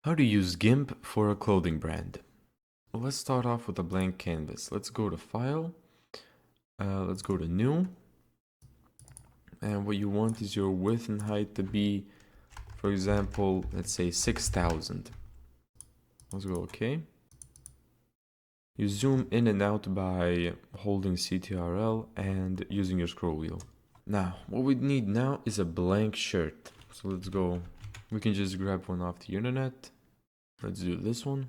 How to use Gimp for a clothing brand. Well, let's start off with a blank canvas. Let's go to File. Let's go to New. And what you want is your width and height to be, for example, let's say 6,000. Let's go OK. You zoom in and out by holding CTRL and using your scroll wheel. Now, what we need now is a blank shirt. So let's go. We can just grab one off the internet. Let's do this one.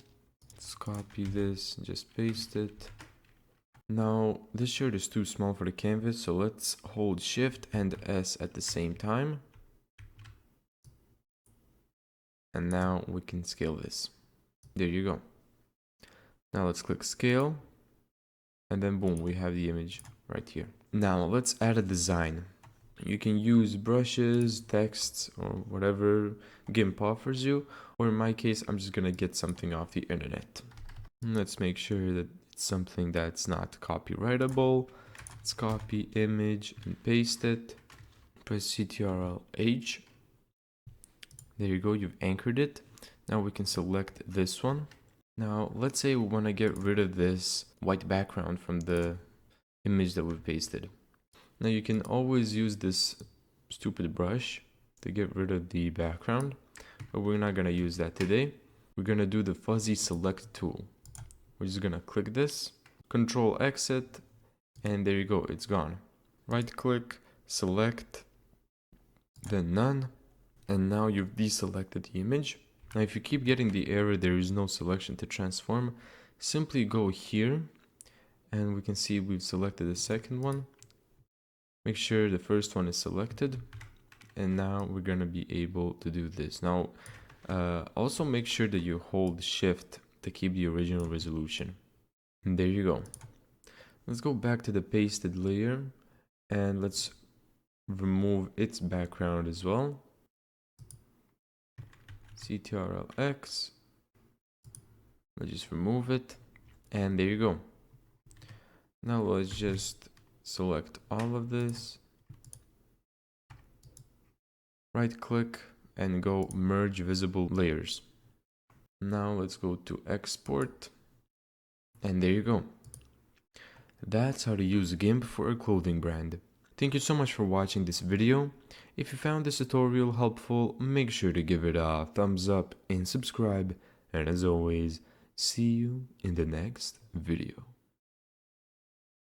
Let's copy this and just paste it. Now, this shirt is too small for the canvas, so let's hold Shift and S at the same time. And now we can scale this. There you go. Now let's click Scale. And then boom, we have the image right here. Now let's add a design. You can use brushes, texts, or whatever Gimp offers you. Or in my case, I'm just gonna get something off the internet. Let's make sure that it's something that's not copyrightable. Let's copy image and paste it. Press Ctrl H. There you go, you've anchored it. Now we can select this one. Now let's say we want to get rid of this white background from the image that we've pasted. Now you can always use this stupid brush to get rid of the background, but we're not going to use that today. We're going to do the fuzzy select tool. We're just going to click this, Control Exit, and there you go, it's gone. Right click, select, then none, and now you've deselected the image. Now if you keep getting the error there is no selection to transform, simply go here and we can see we've selected the second one. Make sure the first one is selected, and now we're going to be able to do this. Now also make sure that you hold Shift to keep the original resolution. And there you go. Let's go back to the pasted layer and let's remove its background as well. Ctrl X. Let's just remove it, and there you go. Now let's just select all of this, right click and go merge visible layers. Now let's go to export, and there you go. That's how to use Gimp for a clothing brand. Thank you so much for watching this video. If you found this tutorial helpful, make sure to give it a thumbs up and subscribe. And as always, see you in the next video.